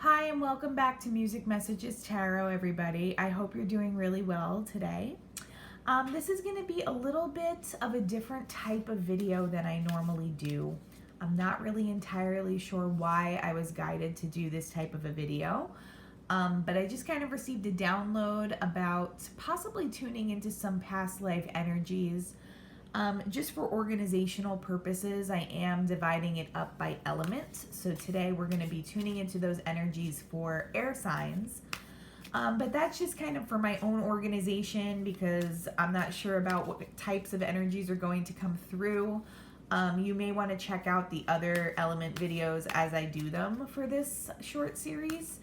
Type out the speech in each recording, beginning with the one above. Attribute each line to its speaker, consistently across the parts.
Speaker 1: Hi, and welcome back to Music Messages Tarot, everybody. I hope you're doing really well today. This is going to be a little bit of a different type of video than I normally do. I'm not really entirely sure why I was guided to do this type of a video, but I just kind of received a download about possibly tuning into some past life energies. Just for organizational purposes, I am dividing it up by element. So today we're going to be tuning into those energies for air signs. But that's just kind of for my own organization because I'm not sure about what types of energies are going to come through. You may want to check out the other element videos as I do them for this short series.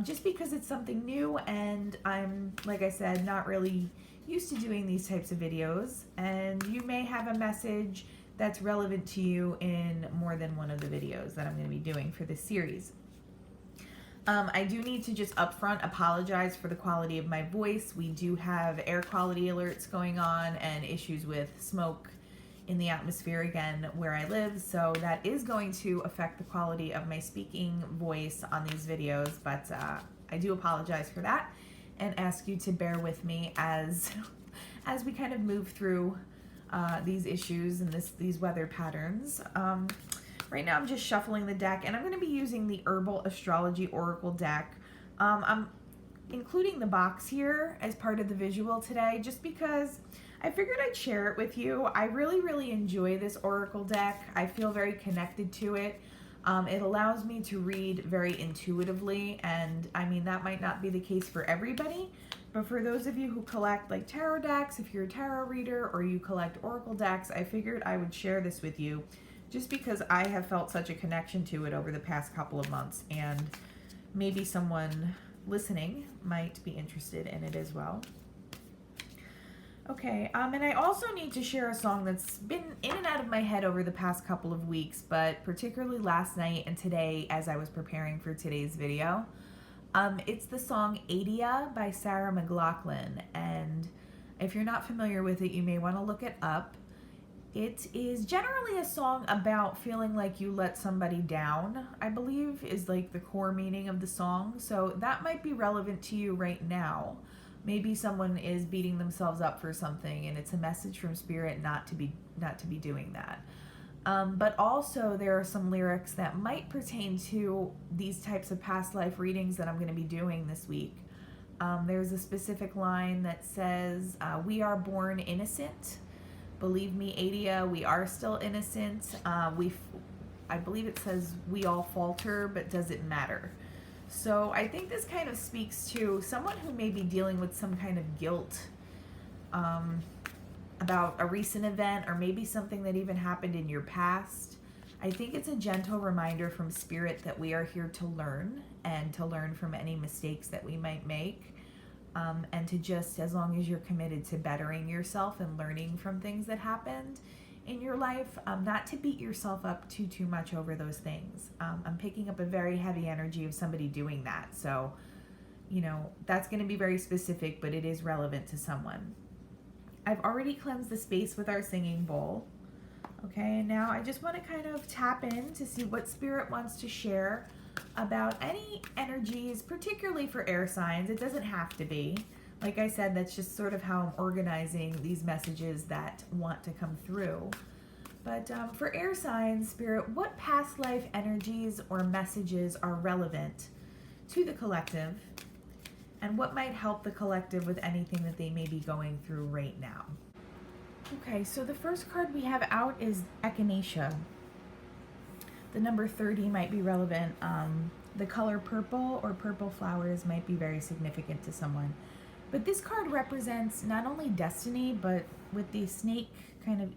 Speaker 1: Just because it's something new and I'm, like I said, not really used to doing these types of videos, and you may have a message that's relevant to you in more than one of the videos that I'm going to be doing for this series. I do need to just upfront apologize for the quality of my voice. We do have air quality alerts going on and issues with smoke in the atmosphere again where I live, so that is going to affect the quality of my speaking voice on these videos, but I do apologize for that and ask you to bear with me as we kind of move through these issues and these weather patterns. Right now I'm just shuffling the deck, and I'm going to be using the Herbal Astrology Oracle deck. I'm including the box here as part of the visual today just because I figured I'd share it with you. I really enjoy this Oracle deck. I feel very connected to it. It allows me to read very intuitively, and I mean, that might not be the case for everybody, but for those of you who collect like tarot decks, if you're a tarot reader or you collect Oracle decks, I figured I would share this with you just because I have felt such a connection to it over the past couple of months, and maybe someone listening might be interested in it as well. Okay, and I also need to share a song that's been in and out of my head over the past couple of weeks, but particularly last night and today as I was preparing for today's video. It's the song Adia by Sarah McLachlan, and if you're not familiar with it, you may want to look it up. It is generally a song about feeling like you let somebody down, I believe, is like the core meaning of the song, so that might be relevant to you right now. Maybe someone is beating themselves up for something and it's a message from spirit not to be doing that. But also there are some lyrics that might pertain to these types of past life readings that I'm going to be doing this week. There's a specific line that says, we are born innocent. Believe me, Adia, we are still innocent. I believe it says we all falter, but does it matter? So I think this kind of speaks to someone who may be dealing with some kind of guilt about a recent event or maybe something that even happened in your past. I think it's a gentle reminder from Spirit that we are here to learn and to learn from any mistakes that we might make, and to just, as long as you're committed to bettering yourself and learning from things that happened in your life, not to beat yourself up too much over those things. I'm picking up a very heavy energy of somebody doing that, so you know that's going to be very specific, but it is relevant to someone. I've already cleansed the space with our singing bowl. Okay, and now I just want to kind of tap in to see what Spirit wants to share about any energies, particularly for air signs. It doesn't have to be. Like I said, that's just sort of how I'm organizing these messages that want to come through. But for air signs, Spirit, what past life energies or messages are relevant to the collective? And what might help the collective with anything that they may be going through right now? Okay, so the first card we have out is Echinacea. The number 30 might be relevant. The color purple or purple flowers might be very significant to someone. But this card represents not only destiny, but with the snake kind of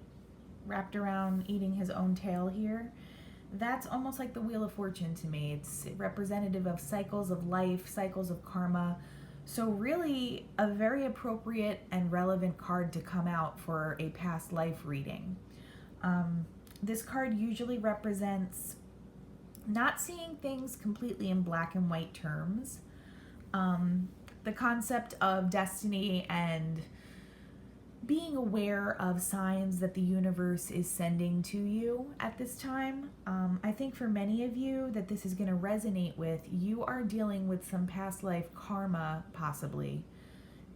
Speaker 1: wrapped around eating his own tail here, that's almost like the Wheel of Fortune to me. It's representative of cycles of life, cycles of karma. So really a very appropriate and relevant card to come out for a past life reading. This card usually represents not seeing things completely in black and white terms. The concept of destiny and being aware of signs that the universe is sending to you at this time. I think for many of you that this is going to resonate with, you are dealing with some past life karma, possibly,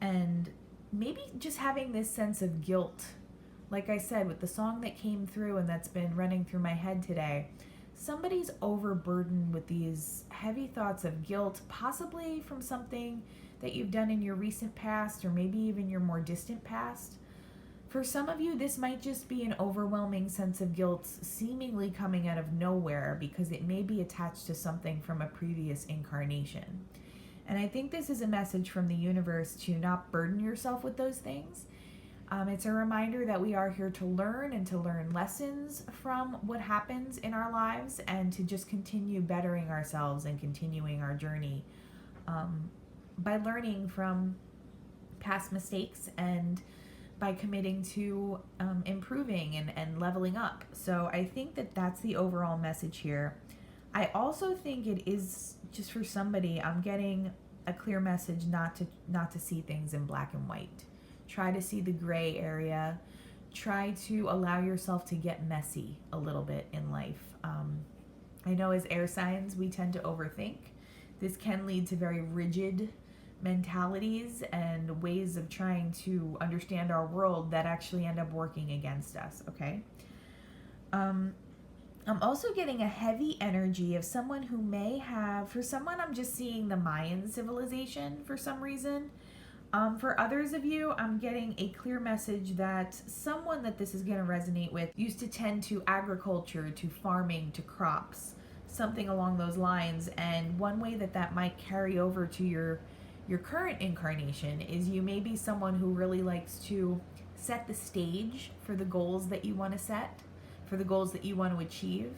Speaker 1: and maybe just having this sense of guilt. Like I said, with the song that came through and that's been running through my head today, somebody's overburdened with these heavy thoughts of guilt, possibly from something that you've done in your recent past or maybe even your more distant past. For some of you, this might just be an overwhelming sense of guilt seemingly coming out of nowhere because it may be attached to something from a previous incarnation. And I think this is a message from the universe to not burden yourself with those things. It's a reminder that we are here to learn and to learn lessons from what happens in our lives and to just continue bettering ourselves and continuing our journey by learning from past mistakes and by committing to improving and leveling up. So I think that that's the overall message here. I also think it is just for somebody, I'm getting a clear message not to see things in black and white. Try to see the gray area. Try to allow yourself to get messy a little bit in life. I know as air signs, we tend to overthink. This can lead to very rigid mentalities and ways of trying to understand our world that actually end up working against us, okay? I'm also getting a heavy energy of someone who may have, for someone I'm just seeing the Mayan civilization for some reason. For others of you, I'm getting a clear message that someone that this is going to resonate with used to tend to agriculture, to farming, to crops, something along those lines. And one way that that might carry over to your current incarnation is you may be someone who really likes to set the stage for the goals that you want to set, for the goals that you want to achieve.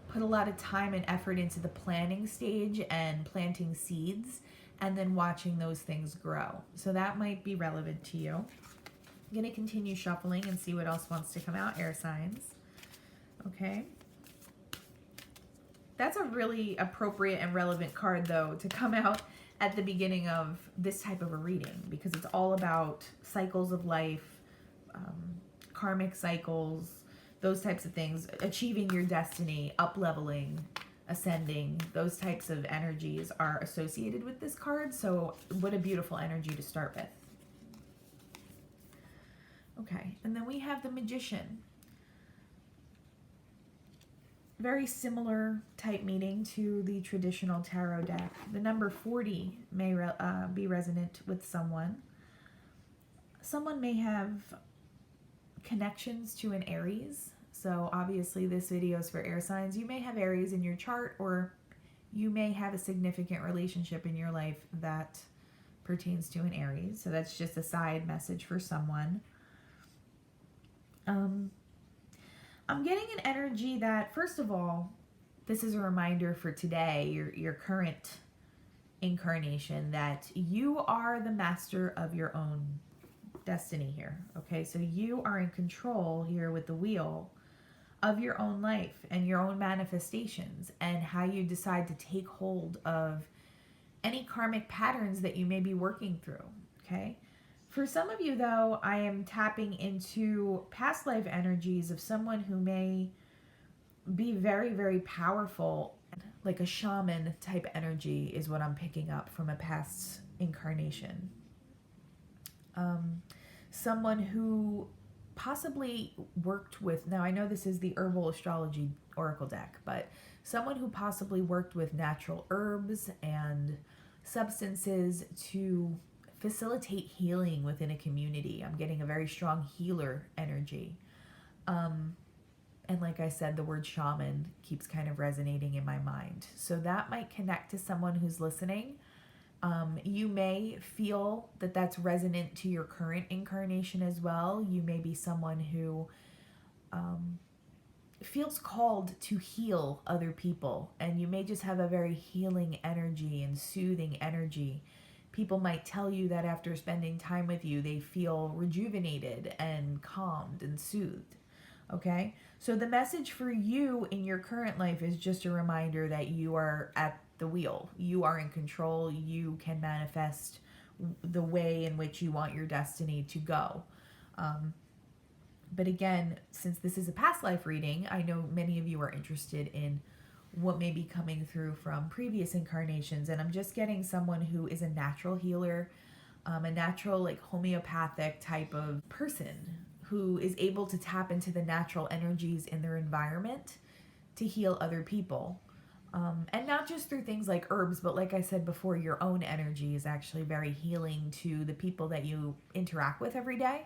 Speaker 1: Put a lot of time and effort into the planning stage and planting seeds, and then watching those things grow. So that might be relevant to you. I'm going to continue shuffling and see what else wants to come out, air signs. Okay. That's a really appropriate and relevant card, though, to come out at the beginning of this type of a reading, because it's all about cycles of life, karmic cycles, those types of things, achieving your destiny, up-leveling, ascending. Those types of energies are associated with this card, so what a beautiful energy to start with. Okay, and then we have the Magician. Very similar type meaning to the traditional tarot deck. The number 40 may be resonant with someone. Someone may have connections to an Aries. So obviously this video is for air signs. You may have Aries in your chart, or you may have a significant relationship in your life that pertains to an Aries. So that's just a side message for someone. I'm getting an energy that, first of all, this is a reminder for today, your current incarnation, that you are the master of your own destiny here. Okay, so you are in control here with the wheel of your own life and your own manifestations and how you decide to take hold of any karmic patterns that you may be working through. Okay. For some of you, though, I am tapping into past life energies of someone who may be very, very powerful, like a shaman type energy is what I'm picking up from a past incarnation. Someone who possibly worked with, now I know this is the Herbal Astrology Oracle deck, but someone who possibly worked with natural herbs and substances to facilitate healing within a community. I'm getting a very strong healer energy. And like I said, the word shaman keeps kind of resonating in my mind. So that might connect to someone who's listening. You may feel that that's resonant to your current incarnation as well. You may be someone who feels called to heal other people, and you may just have a very healing energy and soothing energy. People might tell you that after spending time with you, they feel rejuvenated and calmed and soothed. Okay? So the message for you in your current life is just a reminder that you are at the wheel. You are in control. You can manifest the way in which you want your destiny to go. But again, since this is a past life reading, I know many of you are interested in what may be coming through from previous incarnations. And I'm just getting someone who is a natural healer, a natural, like homeopathic type of person who is able to tap into the natural energies in their environment to heal other people. And not just through things like herbs, but like I said before, your own energy is actually very healing to the people that you interact with every day.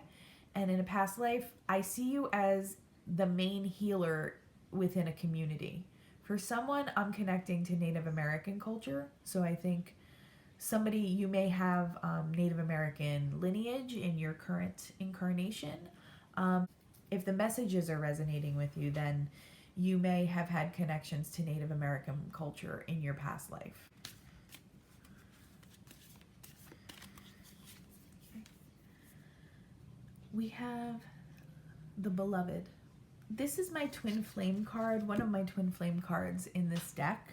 Speaker 1: And in a past life, I see you as the main healer within a community. For someone, I'm connecting to Native American culture. So I think somebody, you may have Native American lineage in your current incarnation. If the messages are resonating with you, then you may have had connections to Native American culture in your past life. Okay. We have the Beloved. This is my twin flame card, one of my twin flame cards in this deck.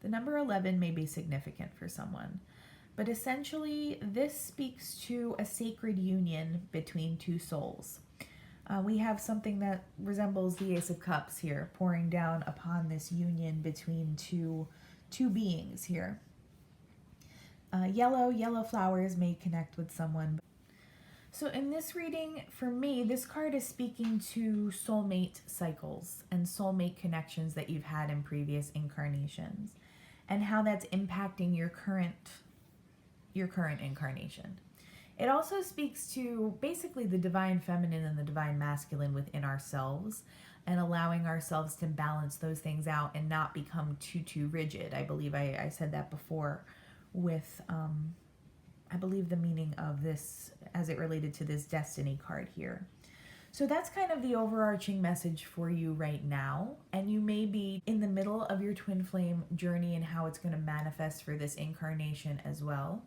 Speaker 1: The number 11 may be significant for someone, but essentially this speaks to a sacred union between two souls. We have something that resembles the Ace of Cups here, pouring down upon this union between two beings here. Yellow flowers may connect with someone. So in this reading, for me, this card is speaking to soulmate cycles and soulmate connections that you've had in previous incarnations and how that's impacting your current incarnation. It also speaks to basically the divine feminine and the divine masculine within ourselves and allowing ourselves to balance those things out and not become too rigid. I believe I said that before with, I believe the meaning of this as it related to this destiny card here. So that's kind of the overarching message for you right now. And you may be in the middle of your twin flame journey and how it's going to manifest for this incarnation as well.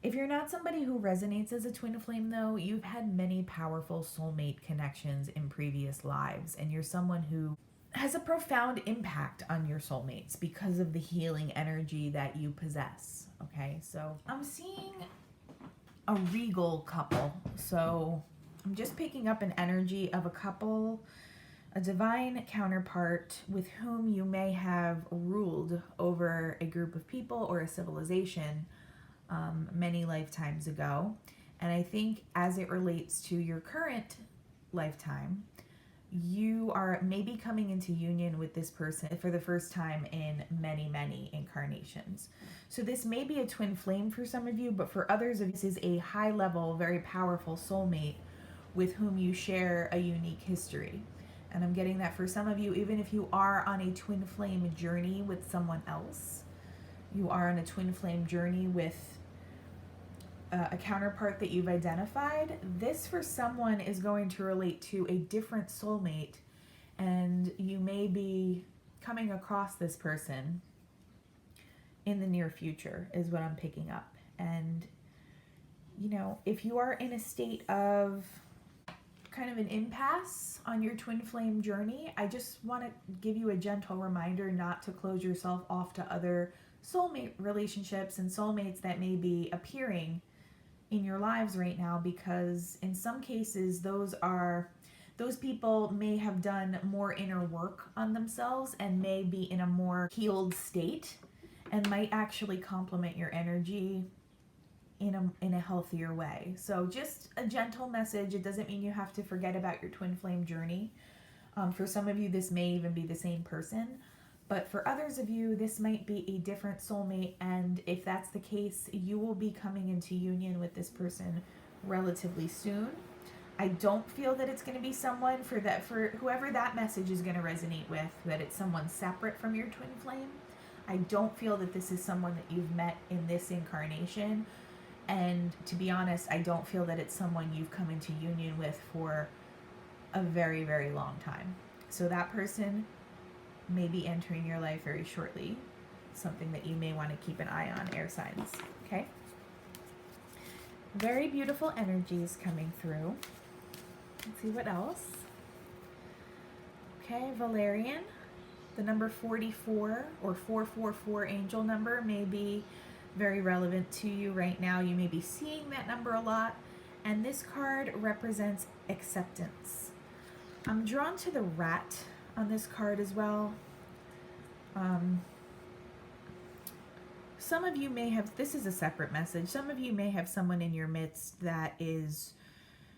Speaker 1: If you're not somebody who resonates as a twin flame, though, you've had many powerful soulmate connections in previous lives, and you're someone who has a profound impact on your soulmates because of the healing energy that you possess. Okay, so I'm seeing a regal couple. So I'm just picking up an energy of a couple, a divine counterpart with whom you may have ruled over a group of people or a civilization many lifetimes ago. And I think as it relates to your current lifetime, you are maybe coming into union with this person for the first time in many incarnations. So this may be a twin flame for some of you, but for others of you, this is a high level, very powerful soulmate with whom you share a unique history. And I'm getting that for some of you, even if you are on a twin flame journey with someone else, you are on a twin flame journey with a counterpart that you've identified, this for someone is going to relate to a different soulmate, and you may be coming across this person in the near future is what I'm picking up. And you know, if you are in a state of kind of an impasse on your twin flame journey, I just want to give you a gentle reminder not to close yourself off to other soulmate relationships and soulmates that may be appearing in your lives right now, because in some cases those people may have done more inner work on themselves and may be in a more healed state and might actually complement your energy in a healthier way. So just a gentle message. It doesn't mean you have to forget about your twin flame journey. For some of you, this may even be the same person. But for others of you, this might be a different soulmate, and if that's the case, you will be coming into union with this person relatively soon. I don't feel that it's going to be someone for whoever that message is going to resonate with, that it's someone separate from your twin flame. I don't feel that this is someone that you've met in this incarnation, and to be honest, I don't feel that it's someone you've come into union with for a very long time. So that person may be entering your life very shortly. Something that you may want to keep an eye on, air signs. Okay? Very beautiful energies coming through. Let's see what else. Okay, Valerian. The number 44 or 444 angel number may be very relevant to you right now. You may be seeing that number a lot, And this card represents acceptance. I'm drawn to the rat on this card as well. Some of you may have, this is a separate message, some of you may have someone in your midst that is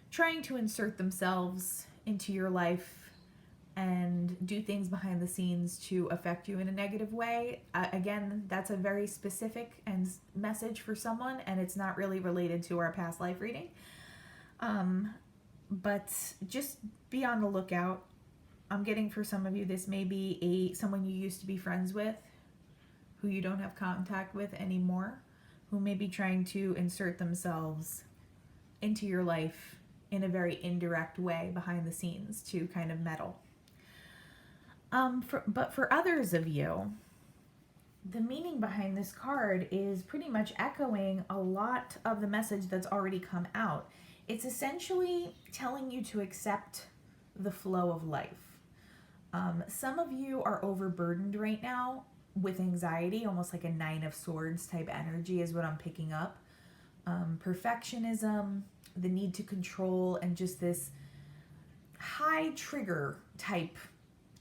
Speaker 1: trying to insert themselves into your life and do things behind the scenes to affect you in a negative way. Again, that's a very specific and message for someone, and it's not really related to our past life reading. But just be on the lookout. I'm getting for some of you, this may be someone you used to be friends with, who you don't have contact with anymore, who may be trying to insert themselves into your life in a very indirect way behind the scenes to kind of meddle. But for others of you, the meaning behind this card is pretty much echoing a lot of the message that's already come out. It's essentially telling you to accept the flow of life. Some of you are overburdened right now with anxiety, almost like a 9 of Swords type energy is what I'm picking up. Perfectionism, the need to control, and just this high trigger type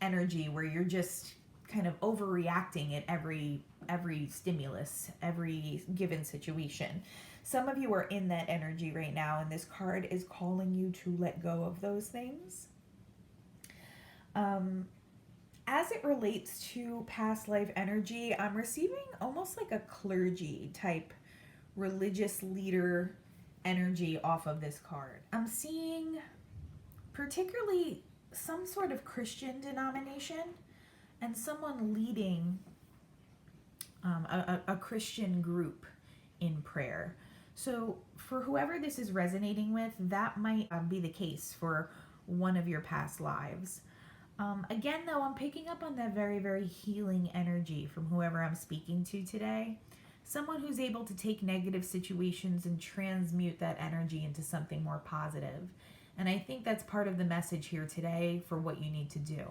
Speaker 1: energy where you're just kind of overreacting at every stimulus, every given situation. Some of you are in that energy right now, and this card is calling you to let go of those things. As it relates to past life energy, I'm receiving almost like a clergy type religious leader energy off of this card. I'm seeing particularly some sort of Christian denomination and someone leading a Christian group in prayer. So for whoever this is resonating with, that might be the case for one of your past lives. Again, though, I'm picking up on that very, very healing energy from whoever I'm speaking to today. Someone who's able to take negative situations and transmute that energy into something more positive. And I think that's part of the message here today for what you need to do.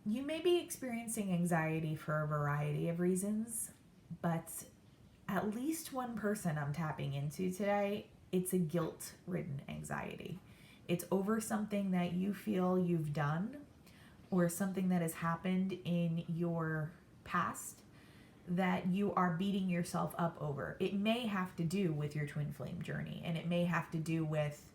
Speaker 1: You may be experiencing anxiety for a variety of reasons, but at least one person I'm tapping into today, it's a guilt-ridden anxiety. It's over something that you feel you've done or something that has happened in your past that you are beating yourself up over. It may have to do with your twin flame journey, and it may have to do with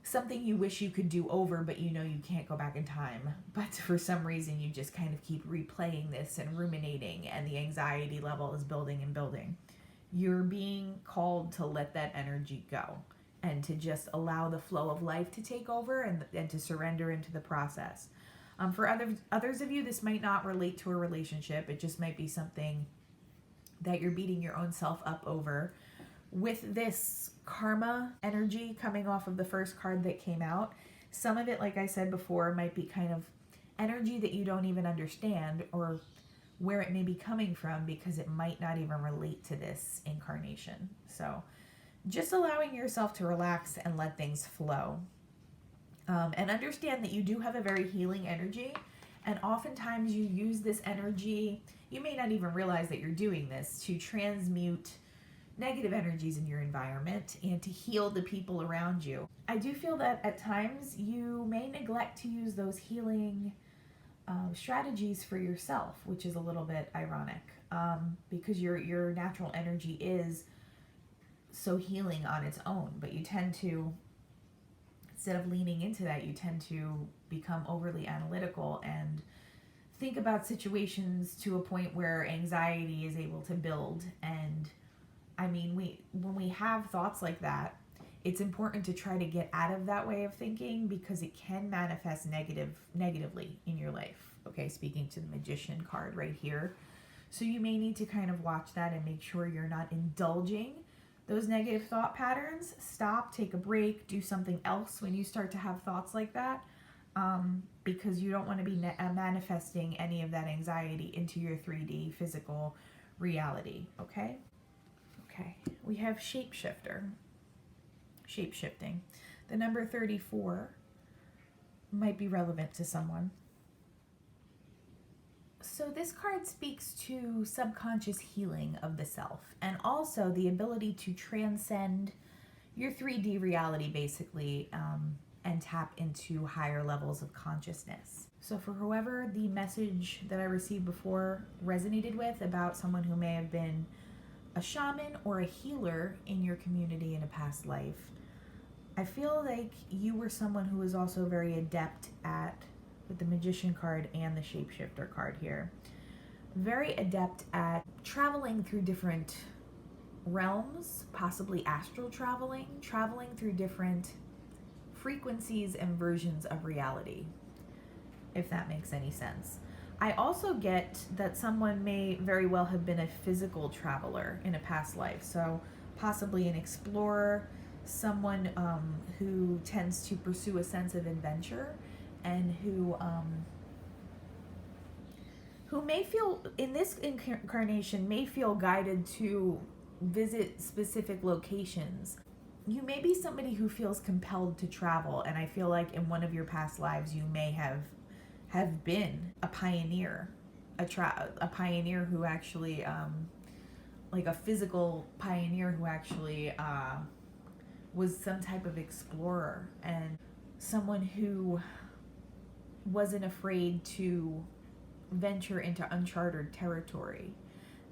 Speaker 1: something you wish you could do over, but you know you can't go back in time. But for some reason, you just kind of keep replaying this and ruminating, and the anxiety level is building and building. You're being called to let that energy go and to just allow the flow of life to take over and to surrender into the process. For others of you, this might not relate to a relationship. It just might be something that you're beating your own self up over. With this karma energy coming off of the first card that came out, some of it, like I said before, might be kind of energy that you don't even understand or where it may be coming from because it might not even relate to this incarnation. So just allowing yourself to relax and let things flow. And understand that you do have a very healing energy, and oftentimes you use this energy, you may not even realize that you're doing this, to transmute negative energies in your environment and to heal the people around you. I do feel that at times you may neglect to use those healing strategies for yourself, which is a little bit ironic because your natural energy is so healing on its own, but you tend to, instead of leaning into that, you tend to become overly analytical and think about situations to a point where anxiety is able to build. And I mean, when we have thoughts like that, it's important to try to get out of that way of thinking because it can manifest negatively in your life. Okay, speaking to the Magician card right here. So you may need to kind of watch that and make sure you're not indulging those negative thought patterns. Stop, take a break, do something else when you start to have thoughts like that, because you don't want to be manifesting any of that anxiety into your 3D physical reality, okay? Okay, we have shapeshifter, shape-shifting. The number 34 might be relevant to someone. So this card speaks to subconscious healing of the self and also the ability to transcend your 3D reality basically, and tap into higher levels of consciousness. So for whoever the message that I received before resonated with about someone who may have been a shaman or a healer in your community in a past life, I feel like you were someone who was also very adept at, with the Magician card and the Shapeshifter card here, very adept at traveling through different realms, possibly astral traveling through different frequencies and versions of reality, if that makes any sense. I also get that someone may very well have been a physical traveler in a past life, so possibly an explorer, someone who tends to pursue a sense of adventure and who may feel, in this incarnation, may feel guided to visit specific locations. You may be somebody who feels compelled to travel, and I feel like in one of your past lives you may have been a pioneer, a pioneer who actually, like a physical pioneer who actually was some type of explorer and someone who wasn't afraid to venture into uncharted territory.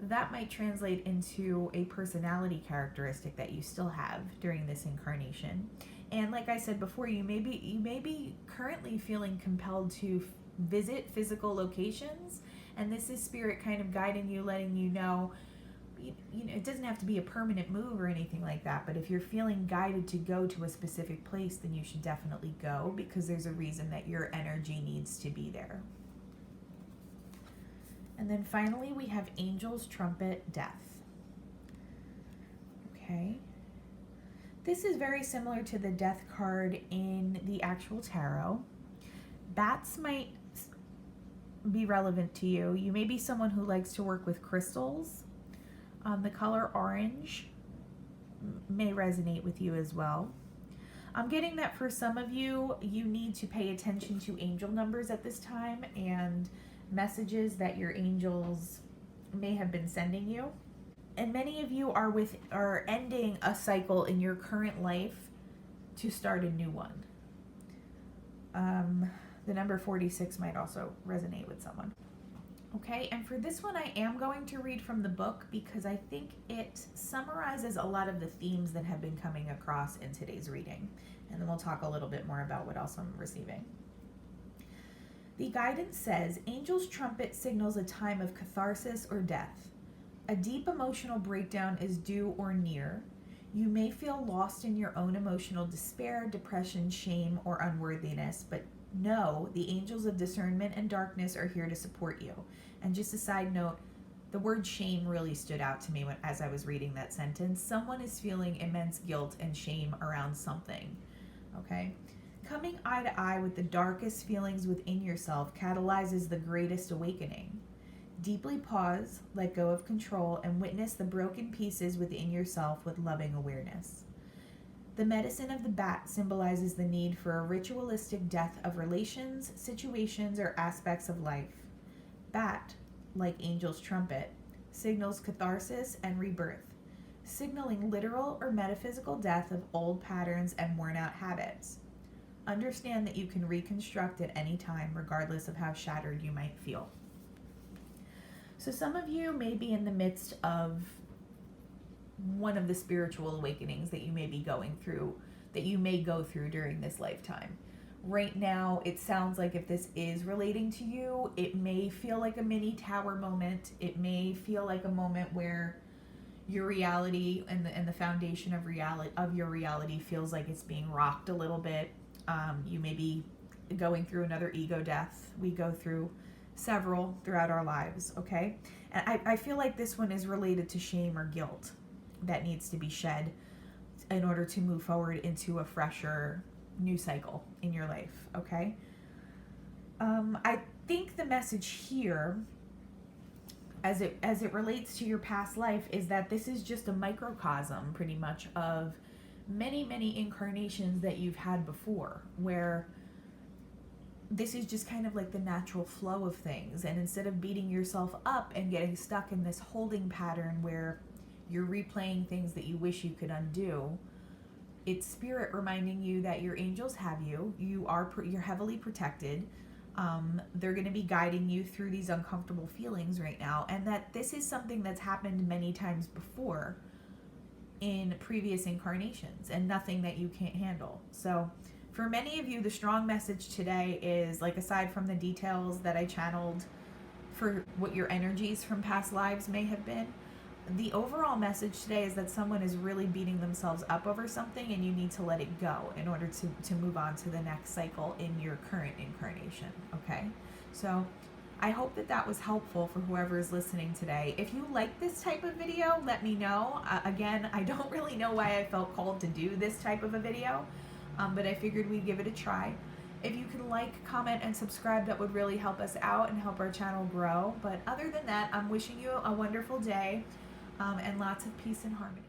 Speaker 1: That might translate into a personality characteristic that you still have during this incarnation. And like I said before, you may be currently feeling compelled to visit physical locations, and this is spirit kind of guiding you, letting you know, you know, it doesn't have to be a permanent move or anything like that, but if you're feeling guided to go to a specific place, then you should definitely go, because there's a reason that your energy needs to be there. And then finally we have Angel's Trumpet, Death. Okay. This is very similar to the Death card in the actual tarot. Bats might be relevant to you. You may be someone who likes to work with crystals. The color orange may resonate with you as well. I'm getting that for some of you, you need to pay attention to angel numbers at this time and messages that your angels may have been sending you. And many of you are ending a cycle in your current life to start a new one. The number 46 might also resonate with someone. Okay, and for this one I am going to read from the book because I think it summarizes a lot of the themes that have been coming across in today's reading. And then we'll talk a little bit more about what else I'm receiving. The guidance says, Angel's trumpet signals a time of catharsis or death. A deep emotional breakdown is due or near. You may feel lost in your own emotional despair, depression, shame, or unworthiness, but know the angels of discernment and darkness are here to support you. And just a side note, the word shame really stood out to me as I was reading that sentence. Someone is feeling immense guilt and shame around something, okay? Coming eye to eye with the darkest feelings within yourself catalyzes the greatest awakening. Deeply pause, let go of control, and witness the broken pieces within yourself with loving awareness. The medicine of the bat symbolizes the need for a ritualistic death of relations, situations, or aspects of life. Bat, like Angel's trumpet, signals catharsis and rebirth, signaling literal or metaphysical death of old patterns and worn-out habits. Understand that you can reconstruct at any time, regardless of how shattered you might feel. So some of you may be in the midst of one of the spiritual awakenings that you may be going through, that you may go through during this lifetime. Right now, it sounds like if this is relating to you, it may feel like a mini tower moment. It may feel like a moment where your reality and the foundation of your reality feels like it's being rocked a little bit. You may be going through another ego death. We go through several throughout our lives, okay? And I feel like this one is related to shame or guilt that needs to be shed in order to move forward into a fresher new cycle in your life, okay? I think the message here, as it relates to your past life, is that this is just a microcosm, pretty much, of many, many incarnations that you've had before, where this is just kind of like the natural flow of things. And instead of beating yourself up and getting stuck in this holding pattern where you're replaying things that you wish you could undo, it's spirit reminding you that your angels have you. You're heavily protected. They're going to be guiding you through these uncomfortable feelings right now, and that this is something that's happened many times before in previous incarnations, and nothing that you can't handle. So for many of you, the strong message today is, like, aside from the details that I channeled for what your energies from past lives may have been, the overall message today is that someone is really beating themselves up over something, and you need to let it go in order to move on to the next cycle in your current incarnation. Okay, so I hope that that was helpful for whoever is listening today. If you like this type of video, let me know. Again, I don't really know why I felt called to do this type of a video, but I figured we'd give it a try. If you can like, comment, and subscribe, that would really help us out and help our channel grow. But other than that, I'm wishing you a wonderful day, and lots of peace and harmony.